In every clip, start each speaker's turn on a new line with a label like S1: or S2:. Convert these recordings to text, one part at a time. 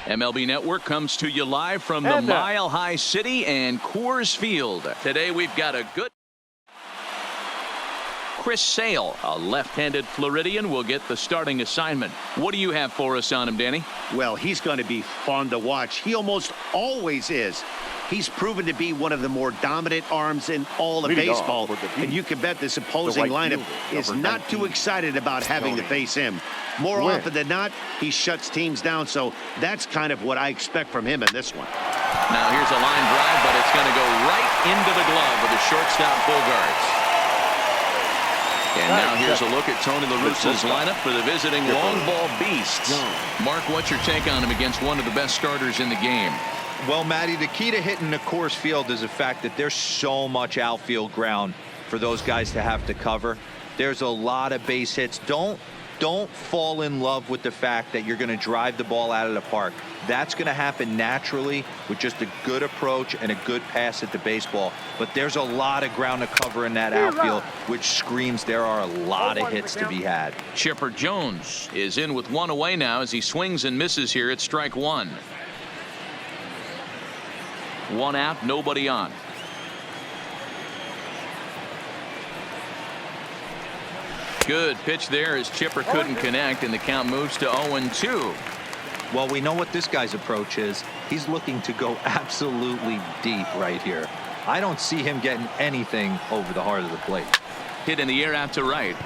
S1: MLB Network comes to you live from the Mile High City and Coors Field. Today we've got a good Chris Sale, a left-handed Floridian, will get the starting assignment. What do you have for us on him, Danny?
S2: Well, he's going to be fun to watch. He almost always is. He's proven to be one of the more dominant arms in all of baseball. And you can bet this opposing lineup is not too excited about having to face him. More often than not, he shuts teams down. So that's kind of what I expect from him in this one.
S1: Now here's a line drive, but it's going to go right into the glove of the shortstop Bogarts. And now here's a look at Tony La Russa's lineup for the visiting long ball beasts. Mark, what's your take on him against one of the best starters in the game?
S3: Well, Matty, the key to hitting the Coors Field is the fact that there's so much outfield ground for those guys to have to cover. There's a lot of base hits. Don't fall in love with the fact that you're going to drive the ball out of the park. That's going to happen naturally with just a good approach and a good pass at the baseball. But there's a lot of ground to cover in that outfield, which screams there are a lot of hits to be had.
S1: Chipper Jones is in with one away now as he swings and misses here at strike one. One out, nobody on. Good pitch there as Chipper couldn't connect, and the count moves to 0-2.
S3: Well, we know what this guy's approach is. He's looking to go absolutely deep right here. I don't see him getting anything over the heart of the plate.
S1: Hit in the air out to right.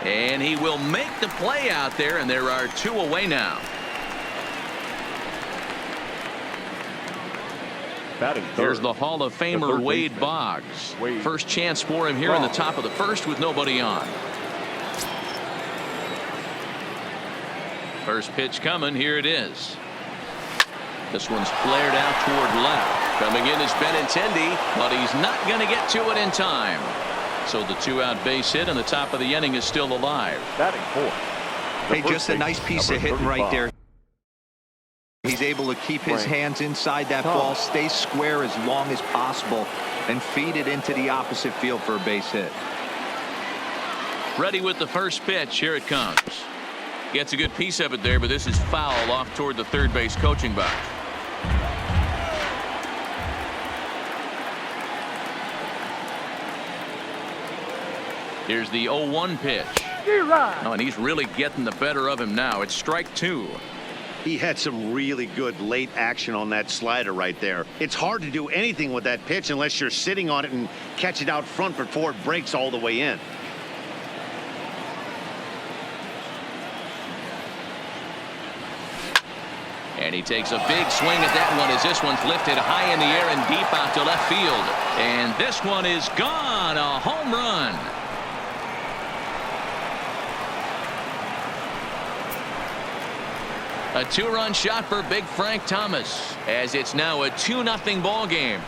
S1: And he will make the play out there, and there are two away now. Here's the Hall of Famer Wade Boggs. First chance for him here in the top of the first with nobody on. First pitch coming. Here it is. This one's flared out toward left. Coming in is Benintendi, but he's not going to get to it in time. So the two-out base hit, and the top of the inning is still alive.
S4: Batting fourth.
S3: Hey, just a nice piece of hitting right there. He's able to keep his hands inside that ball, stay square as long as possible, and feed it into the opposite field for a base hit.
S1: Ready with the first pitch. Here it comes. Gets a good piece of it there, but this is foul off toward the third base coaching box. Here's the 0-1 pitch. Oh, and he's really getting the better of him now. It's strike two.
S2: He had some really good late action on that slider right there. It's hard to do anything with that pitch unless you're sitting on it and catch it out front before it breaks all the way in.
S1: And he takes a big swing at that one as this one's lifted high in the air and deep out to left field. And this one is gone. A home run. A two-run shot for Big Frank Thomas as it's now a 2-0 ball game.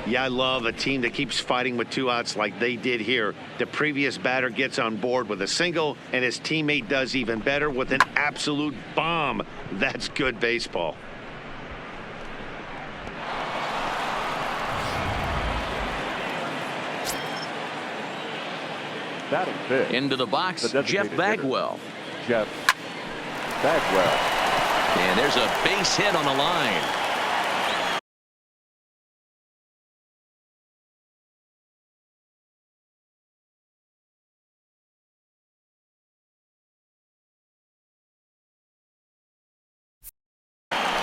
S2: Yeah, I love a team that keeps fighting with two outs like they did here. The previous batter gets on board with a single, and his teammate does even better with an absolute bomb. That's good baseball.
S4: Batting fifth.
S1: Into the box, Jeff Bagwell.
S4: Jeff Bagwell.
S1: And there's a base hit on the line.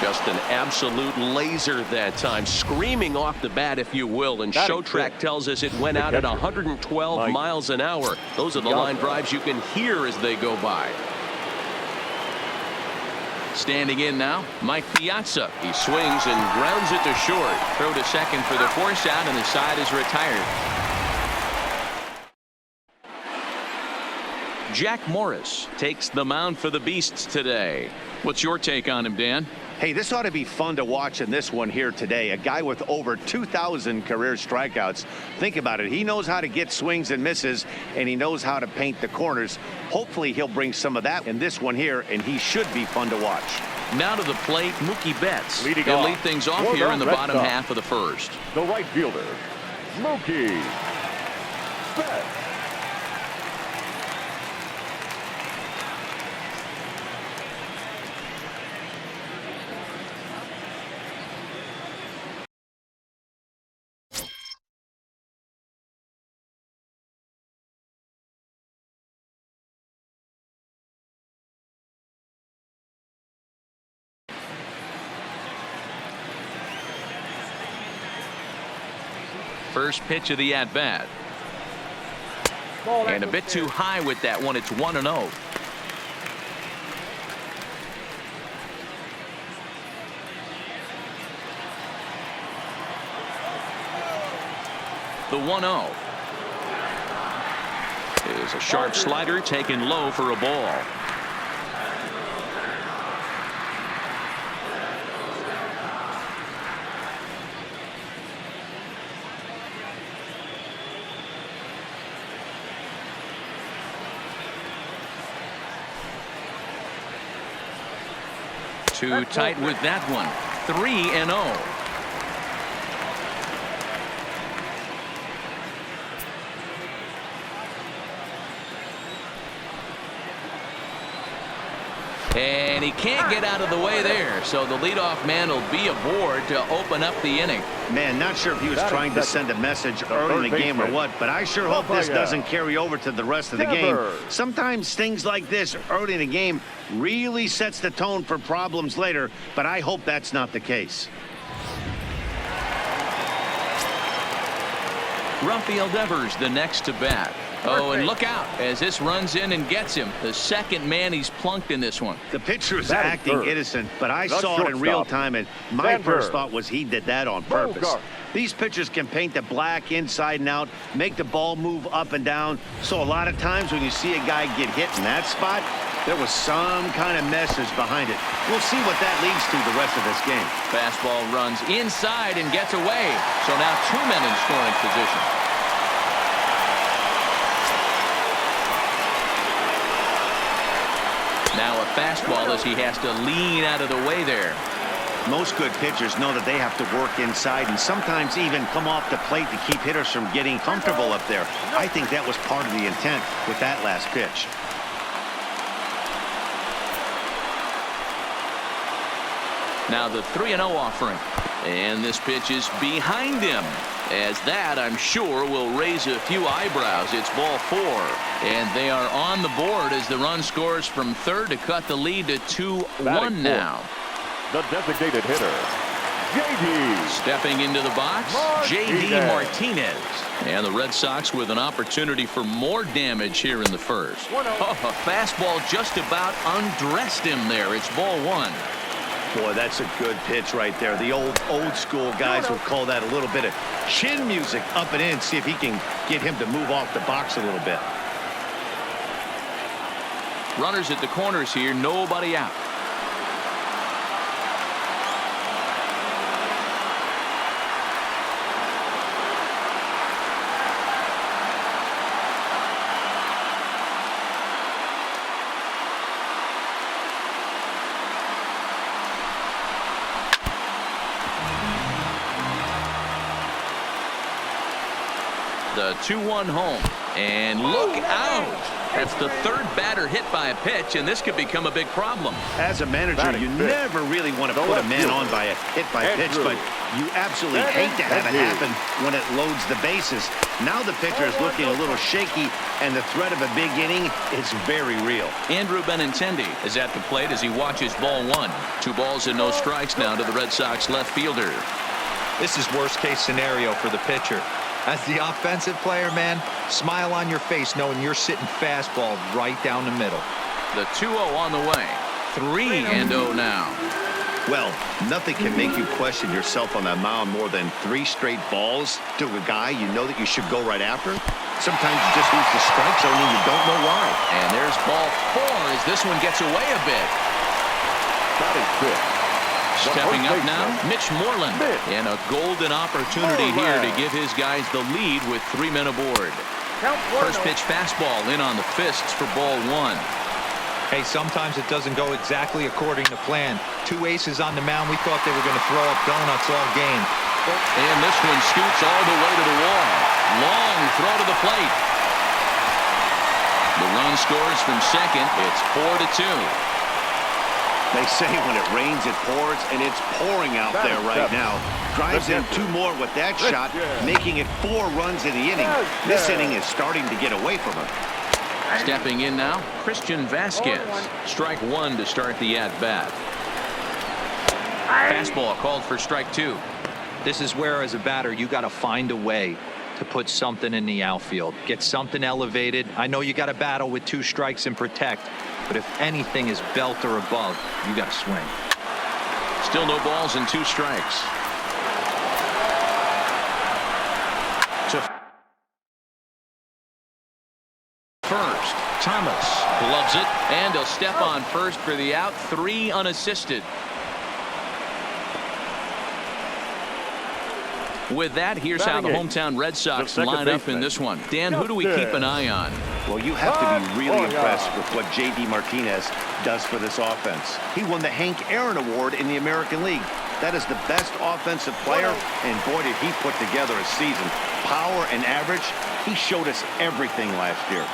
S5: Just an absolute laser that time, screaming off the bat, if you will. And Show Track tells us it went out at 112 miles an hour. Those are the line drives you can hear as they go by.
S1: Standing in now, Mike Piazza. He swings and grounds it to short. Throw to second for the force out, and the side is retired. Jack Morris takes the mound for the Beasts today. What's your take on him, Dan?
S2: Hey, this ought to be fun to watch in this one here today. A guy with over 2,000 career strikeouts. Think about it. He knows how to get swings and misses, and he knows how to paint the corners. Hopefully, he'll bring some of that in this one here, and he should be fun to watch.
S1: Now to the plate, Mookie Betts.
S4: Leading
S1: He'll
S4: off
S1: lead things off
S4: for
S1: here
S4: the
S1: in the
S4: Red
S1: bottom
S4: Sox,
S1: half of the first.
S4: The right fielder, Mookie Betts.
S1: First pitch of the at-bat. And a bit too high with that one. It's 1-0. The 1-0 is a sharp slider taken low for a ball. Too tight with that one. 3-0. And he can't get out of the way there, so the leadoff man will be aboard to open up the inning.
S2: Man, not sure if he was trying to send a message early in the game or what, but I sure hope this doesn't carry over to the rest of the game. Sometimes things like this early in the game really sets the tone for problems later, but I hope that's not the case.
S1: Rafael Devers the next to bat. Oh, and look out as this runs in and gets him. The second man he's plunked in this one.
S2: The pitcher is acting innocent, but I saw it in real time, and my first thought was he did that on purpose. These pitchers can paint the black inside and out, make the ball move up and down. So a lot of times when you see a guy get hit in that spot, there was some kind of message behind it. We'll see what that leads to the rest of this game.
S1: Fastball runs inside and gets away. So now 2 men in scoring position. Now a fastball as he has to lean out of the way there.
S2: Most good pitchers know that they have to work inside and sometimes even come off the plate to keep hitters from getting comfortable up there. I think that was part of the intent with that last pitch.
S1: Now the 3-0 offering. And this pitch is behind him. As that, I'm sure, will raise a few eyebrows. It's ball 4. And they are on the board as the run scores from third to cut the lead to 2-1 now.
S4: The designated hitter, J.D.
S1: Stepping into the box, J.D. Martinez. And the Red Sox with an opportunity for more damage here in the first. Oh, a fastball just about undressed him there. It's ball 1.
S2: Boy, that's a good pitch right there. The old school guys would call that a little bit of chin music up and in. See if he can get him to move off the box a little bit.
S1: Runners at the corners here, nobody out. The 2-1 home, and look out. It's the third batter hit by a pitch, and this could become a big problem.
S2: As a manager, you never really want to put a man on by a hit by pitch, but you absolutely hate to have it happen when it loads the bases. Now the pitcher is looking a little shaky, and the threat of a big inning is very real.
S1: Andrew Benintendi is at the plate as he watches ball 1. 2 balls and no strikes now to the Red Sox left fielder.
S3: This is worst case scenario for the pitcher. As the offensive player, man, smile on your face knowing you're sitting fastball right down the middle.
S1: The 2-0 on the way. 3-0 now.
S2: Well, nothing can make you question yourself on that mound more than 3 straight balls to a guy you know that you should go right after. Sometimes you just lose the strike zone and you don't know why.
S1: And there's ball 4 as this one gets away a bit.
S4: That is good.
S1: Stepping up now, Mitch Moreland. And a golden opportunity here to give his guys the lead with 3 men aboard. First pitch fastball in on the fists for ball 1.
S3: Hey, sometimes it doesn't go exactly according to plan. 2 aces on the mound. We thought they were going to throw up donuts all game.
S1: And this one scoots all the way to the wall. Long throw to the plate. The run scores from second. It's 4-2.
S2: They say when it rains, it pours, and it's pouring out there right now. Drives in 2 more with that shot, making it 4 runs in the inning. This inning is starting to get away from him.
S1: Stepping in now, Christian Vasquez. Strike 1 to start the at-bat. Fastball called for strike 2.
S3: This is where, as a batter, you got to find a way. to put something in the outfield. Get something elevated. I know you got to battle with 2 strikes and protect, but if anything is belt or above, you got to swing.
S1: Still no balls and 2 strikes. To first, Thomas gloves it, and he'll step on first for the out. 3 unassisted. With that, here's how the hometown Red Sox line up in this one. Dan, who do we keep an eye on?
S2: Well, you have to be really impressed with what J.D. Martinez does for this offense. He won the Hank Aaron Award in the American League. That is the best offensive player, and boy, did he put together a season. Power and average, he showed us everything last year.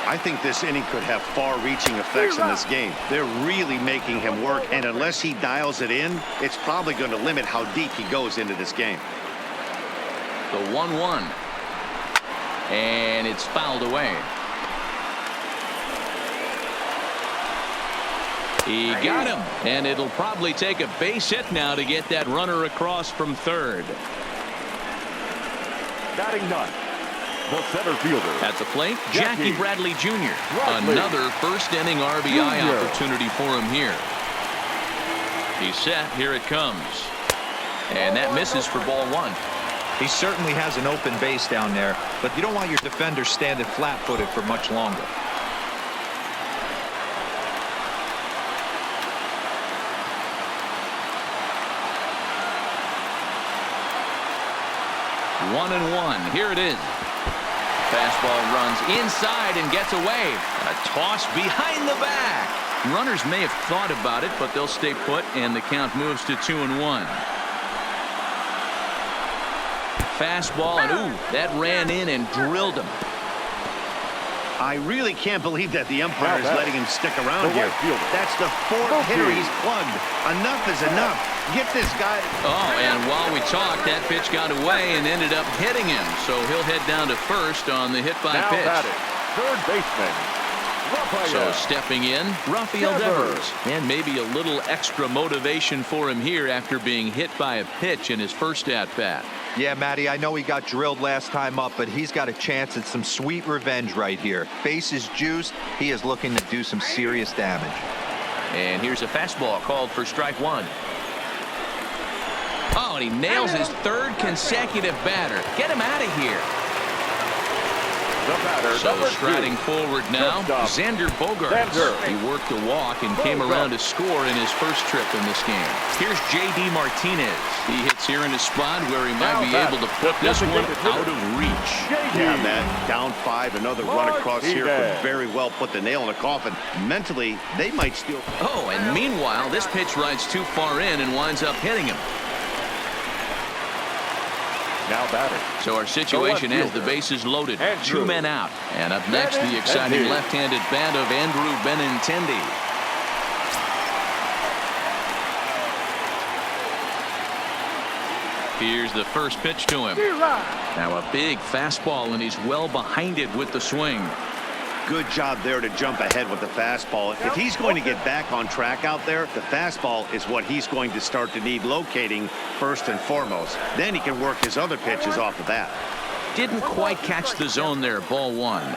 S2: I think this inning could have far-reaching effects in this game. They're really making him work, and unless he dials it in, it's probably going to limit how deep he goes into this game.
S1: The 1-1. And it's fouled away. He got him. And it'll probably take a base hit now to get that runner across from third.
S4: Batting ninth, the center fielder.
S1: At the plate, Jackie Bradley Jr. Another first-inning RBI opportunity for him here. He's set. Here it comes. And that misses for ball 1.
S3: He certainly has an open base down there, but you don't want your defender standing flat-footed for much longer.
S1: One and one. Here it is. Fastball runs inside and gets away. A toss behind the back. Runners may have thought about it, but they'll stay put, and the count moves to 2-1. Fastball, and ooh, that ran in and drilled him.
S2: I really can't believe that the umpire is letting him stick around here. That's the 4th hitter he's plugged. Enough is enough. Get this guy.
S1: Oh, and while we talked, that pitch got away and ended up hitting him. So he'll head down to first on the hit by pitch.
S4: Third baseman.
S1: So stepping in, Rafael Devers. And maybe a little extra motivation for him here after being hit by a pitch in his first at-bat.
S3: Yeah, Matty, I know he got drilled last time up, but he's got a chance at some sweet revenge right here. Bases juiced. He is looking to do some serious damage.
S1: And here's a fastball called for strike 1. Oh, and he nails his 3rd consecutive batter. Get him out of here. So striding forward now, Xander Bogaerts. He worked a walk and came around to score in his first trip in this game. Here's J.D. Martinez. He hits here in a spot where he might be able to put this one out of reach.
S2: Yeah, Matt, down 5. Another run across here could very well put the nail in the coffin. Mentally, they might still.
S1: Oh, and meanwhile, this pitch rides too far in and winds up hitting him.
S4: Now batting.
S1: So our situation has the bases loaded. 2 men out. And up next, the exciting left-handed bat of Andrew Benintendi. Here's the first pitch to him. Now a big fastball, and he's well behind it with the swing.
S2: Good job there to jump ahead with the fastball. If he's going to get back on track out there, the fastball is what he's going to start to need locating first and foremost. Then he can work his other pitches off the bat.
S1: Didn't quite catch the zone there. Ball 1.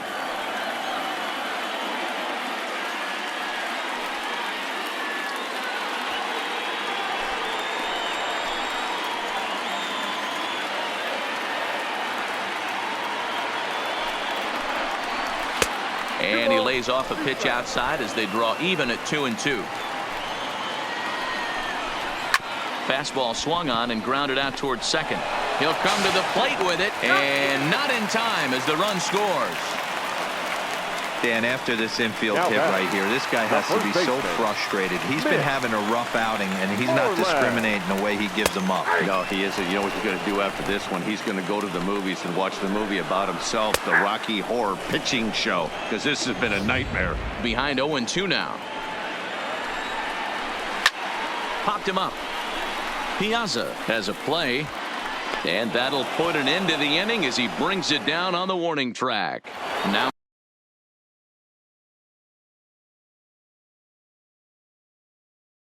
S1: And he lays off a pitch outside as they draw even at 2-2. Fastball swung on and grounded out towards second. He'll come to the plate with it, and not in time as the run scores.
S3: Dan, after this infield hit right here, this guy has to be so frustrated. He's been having a rough outing, and he's not discriminating the way he gives them up.
S2: No, he isn't. You know what he's going to do after this one? He's going to go to the movies and watch the movie about himself, the Rocky Horror Pitching Show, because this has been a nightmare.
S1: Behind 0-2 now. Popped him up. Piazza has a play, and that'll put an end to the inning as he brings it down on the warning track. Now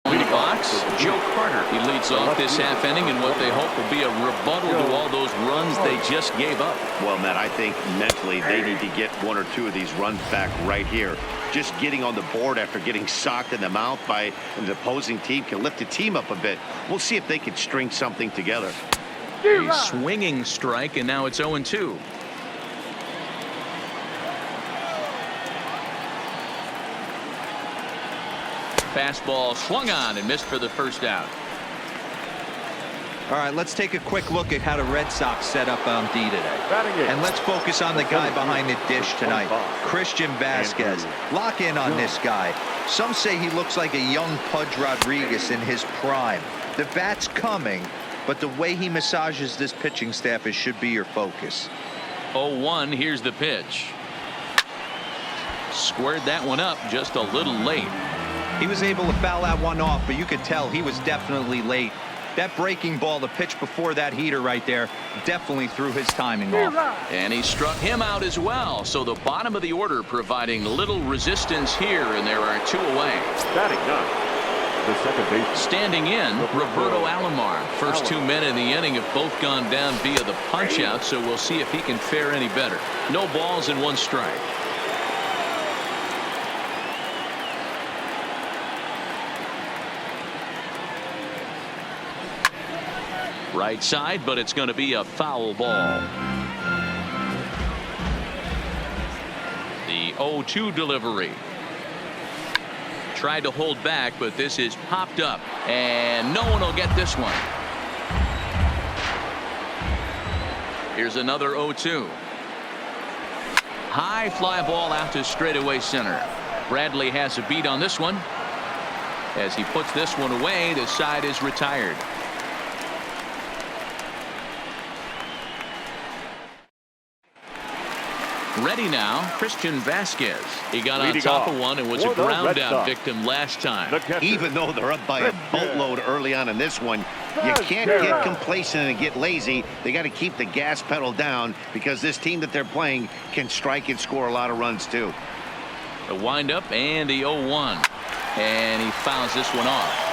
S1: in the box, Joe Carter. He leads off this half inning in what they hope will be a rebuttal to all those runs they just gave up.
S2: Well, Matt, I think mentally they need to get one or two of these runs back right here. Just getting on the board after getting socked in the mouth by an opposing team can lift the team up a bit. We'll see if they can string something together.
S1: A swinging strike, and now it's 0-2. Fastball swung on and missed for the first out.
S3: All right, let's take a quick look at how the Red Sox set up on D today. And let's focus on the guy behind the dish tonight, Christian Vasquez. Lock in on this guy. Some say he looks like a young Pudge Rodriguez in his prime. The bat's coming, but the way he massages this pitching staff should be your focus.
S1: 0-1, here's the pitch. Squared that one up just a little late.
S3: He was able to foul that one off, but you could tell he was definitely late. That breaking ball, the pitch before that heater right there, definitely threw his timing off.
S1: And he struck him out as well. So the bottom of the order providing little resistance here, and there are 2 away.
S4: Batting ninth, the second baseman.
S1: Standing in, Roberto Alomar. First 2 men in the inning have both gone down via the punch-out, so we'll see if he can fare any better. No balls and 1 strike. Right side, but it's going to be a foul ball. The 0-2 delivery. Tried to hold back, but this is popped up, and no one will get this one. Here's another 0-2. High fly ball out to straightaway center. Bradley has a beat on this one. As he puts this one away, the side is retired. Ready now, Christian Vasquez. He got on top of one and was a ground down victim last time.
S2: Even though they're up by a boatload early on in this one, you can't get complacent and get lazy. They got to keep the gas pedal down because this team that they're playing can strike and score a lot of runs too.
S1: The windup and the 0-1. And he fouls this one off.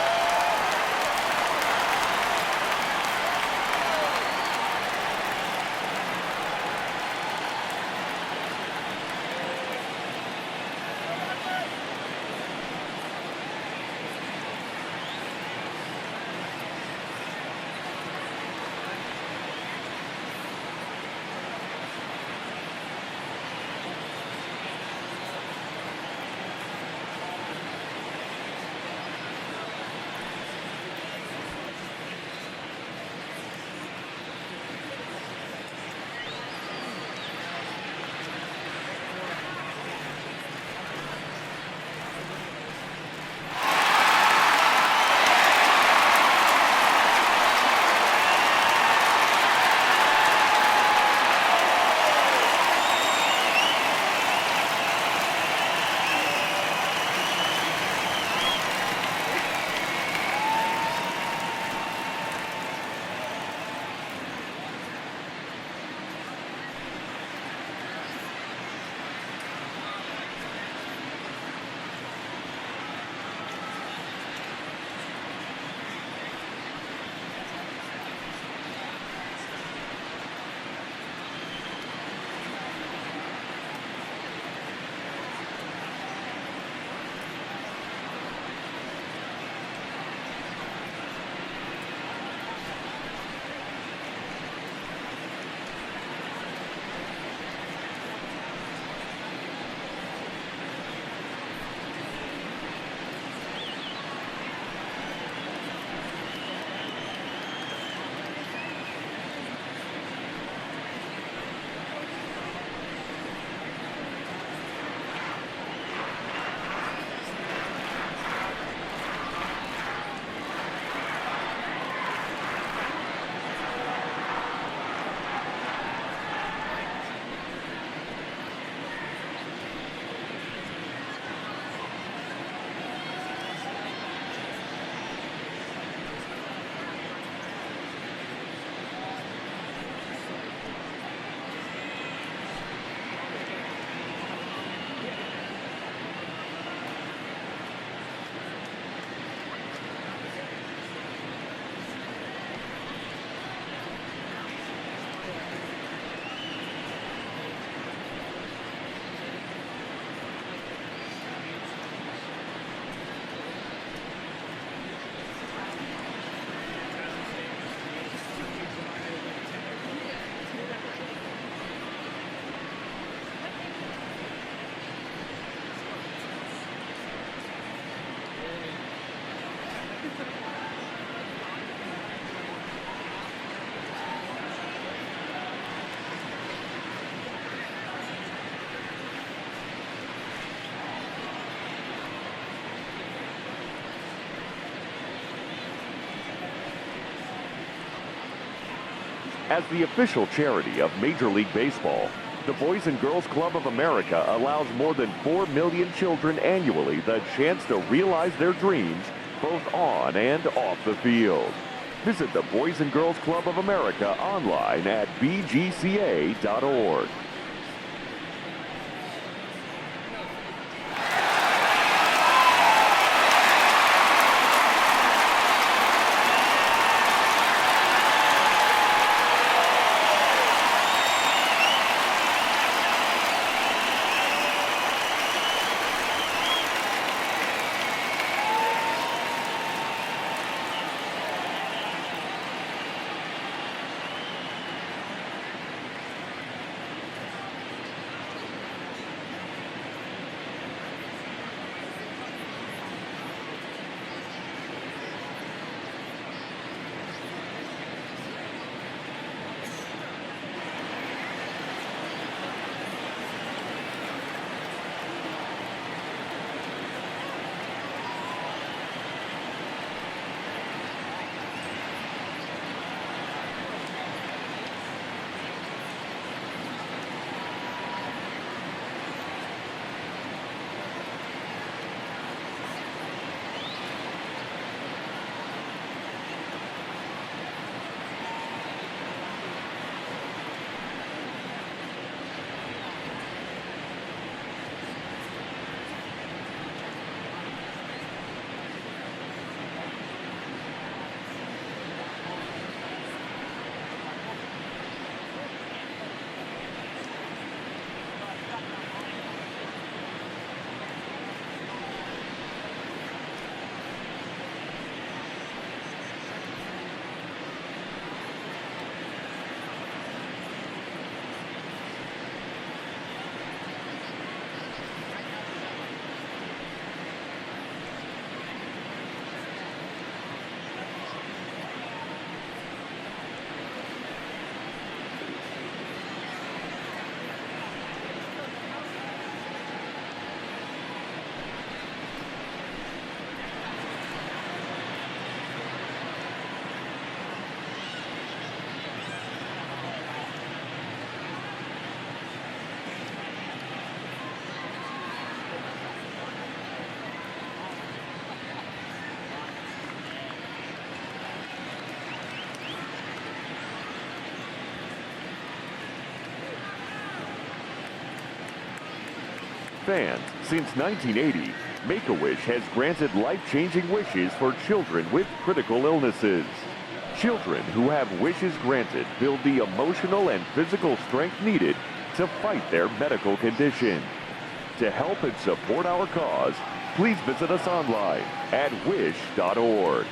S4: As the official charity of Major League Baseball, the Boys and Girls Club of America allows more than 4 million children annually the chance to realize their dreams both on and off the field. Visit the Boys and Girls Club of America online at bgca.org. Fans, since 1980, Make-A-Wish has granted life-changing wishes for children with critical illnesses. Children who have wishes granted build the emotional and physical strength needed to fight their medical condition. To help and support our cause, please visit us online at wish.org.